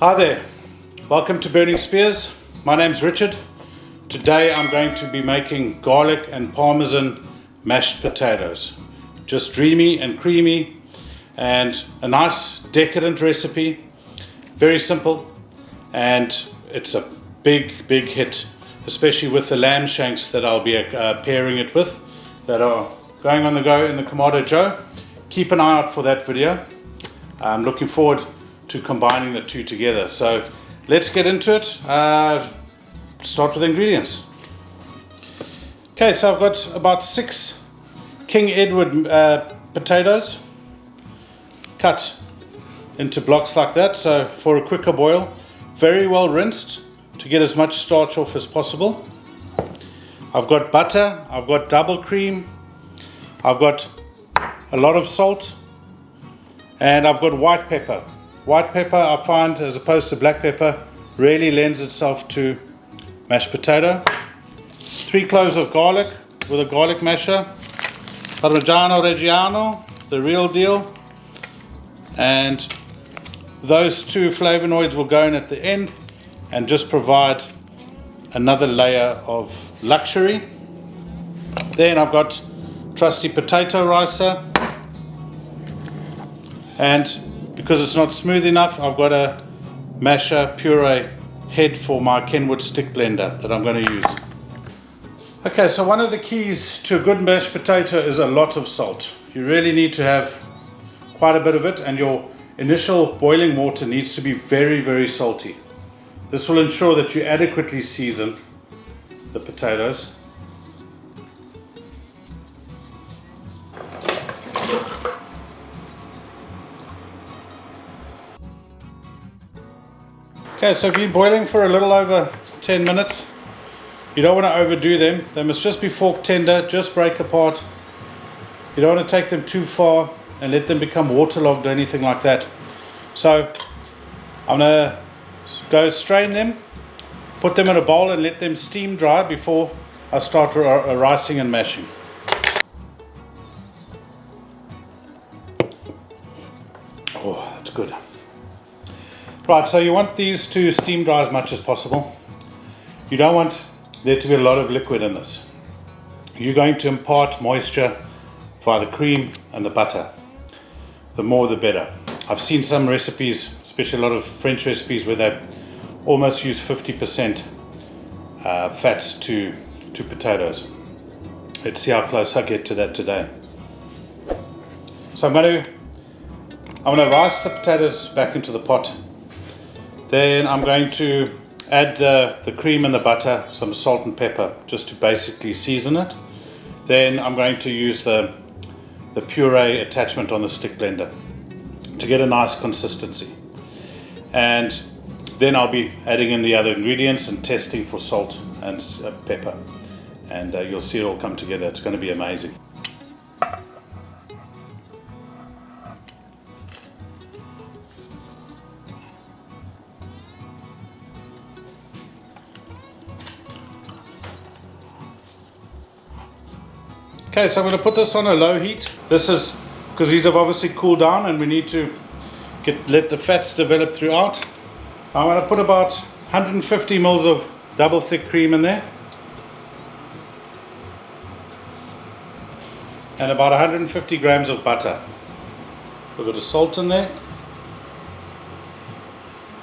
Hi there, welcome to Burning Spears. My name's Richard. Today I'm going to be making garlic and Parmesan mashed potatoes. Just dreamy and creamy and a nice decadent recipe. Very simple, and it's a big hit, especially with the lamb shanks that I'll be pairing it with that are going on the go in the Kamado Joe. Keep an eye out for that video. I'm looking forward to combining the two together. So let's get into it. Start with ingredients. Okay, so I've got about 6 King Edward potatoes cut into blocks like that, so for a quicker boil. Very well rinsed to get as much starch off as possible. I've got butter, I've got double cream, I've got a lot of salt, and I've got white pepper. White pepper, I find, as opposed to black pepper, really lends itself to mashed potato. 3 cloves of garlic with a garlic masher. Parmigiano Reggiano, the real deal. And those 2 flavonoids will go in at the end and just provide another layer of luxury. Then I've got trusty potato ricer. And because it's not smooth enough, I've got a masher puree head for my Kenwood stick blender that I'm going to use. Okay, so one of the keys to a good mashed potato is a lot of salt. You really need to have quite a bit of it, and your initial boiling water needs to be very salty. This will ensure that you adequately season the potatoes. Okay, so if you're boiling for a little over 10 minutes, you don't want to overdo them. They must just be fork tender, just break apart. You don't want to take them too far and let them become waterlogged or anything like that. So I'm going to go strain them, put them in a bowl and let them steam dry before I start ricing and mashing. Oh, that's good. Right, so you want these to steam dry as much as possible. You don't want there to be a lot of liquid in this. You're going to impart moisture via the cream and the butter. The more the better. I've seen some recipes, especially a lot of French recipes, where they almost use 50% fats to potatoes. Let's see how close I get to that today. So I'm going to rice the potatoes back into the pot. Then I'm going to add the cream and the butter, some salt and pepper, just to basically season it. Then I'm going to use the puree attachment on the stick blender to get a nice consistency. And then I'll be adding in the other ingredients and testing for salt and pepper. And you'll see it all come together. It's going to be amazing. Okay, so I'm going to put this on a low heat. This is because these have obviously cooled down and we need to let the fats develop throughout. I'm going to put about 150 ml of double thick cream in there. And about 150 grams of butter. A bit of salt in there.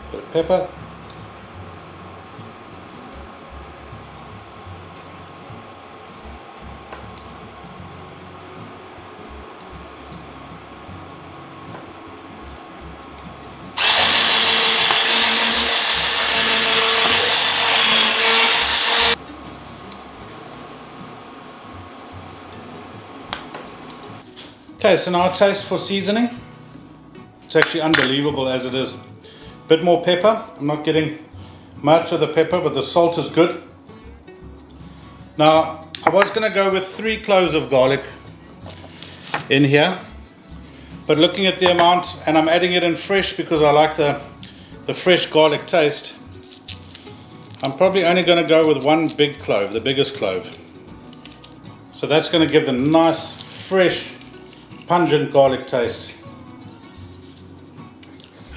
A bit of pepper. Okay, so now a taste for seasoning. It's actually unbelievable as it is. A bit more pepper. I'm not getting much of the pepper, but the salt is good. Now, I was going to go with 3 cloves of garlic in here, but looking at the amount, and I'm adding it in fresh because I like the fresh garlic taste, I'm probably only going to go with 1 big clove, the biggest clove. So that's going to give the nice, fresh, pungent garlic taste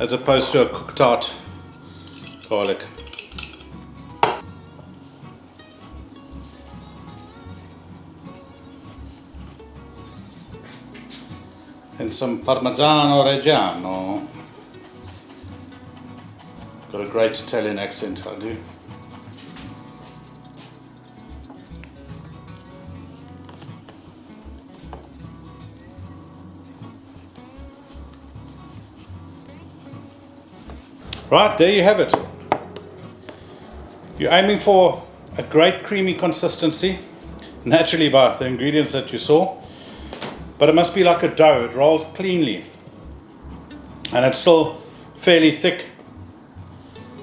as opposed to a cooked out garlic. And some Parmigiano Reggiano. Got a great Italian accent, I do. Right, there you have it. You're aiming for a great creamy consistency, naturally by the ingredients that you saw. But it must be like a dough, it rolls cleanly. And it's still fairly thick.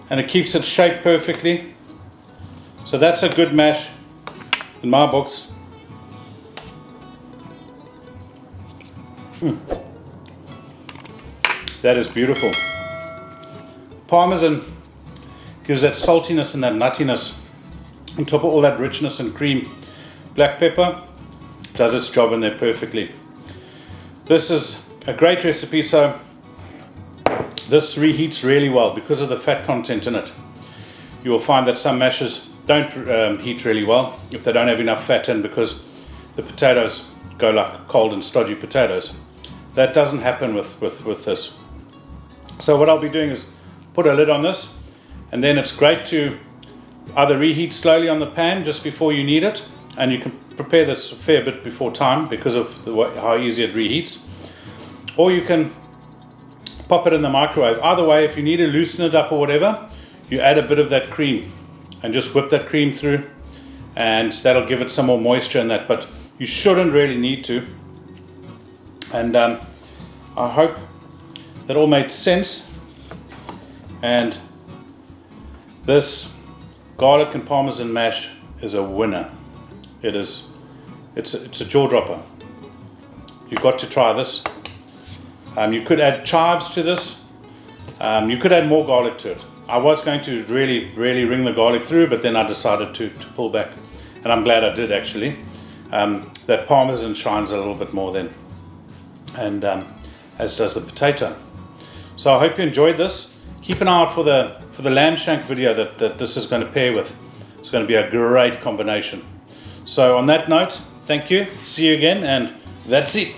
And it keeps its shape perfectly. So that's a good mash in my books. That is beautiful. Parmesan gives that saltiness and that nuttiness on top of all that richness and cream. Black pepper does its job in there perfectly. This is a great recipe, so this reheats really well because of the fat content in it. You will find that some mashes don't heat really well if they don't have enough fat in, because the potatoes go like cold and stodgy potatoes. That doesn't happen with this. So what I'll be doing is put a lid on this, and then it's great to either reheat slowly on the pan just before you need it, and you can prepare this a fair bit before time because of how easy it reheats, or you can pop it in the microwave. Either way, if you need to loosen it up or whatever, you add a bit of that cream and just whip that cream through, and that'll give it some more moisture in that, but you shouldn't really need to. And I hope that all made sense. And this garlic and Parmesan mash is a winner. It's a jaw dropper. You've got to try this. You could add chives to this. You could add more garlic to it. I was going to really wring the garlic through, but then I decided to pull back, and I'm glad I did actually. That Parmesan shines a little bit more then, and as does the potato. So I hope you enjoyed this. Keep an eye out for the lamb shank video that this is going to pair with. It's going to be a great combination. So on that note, thank you, see you again, and that's it.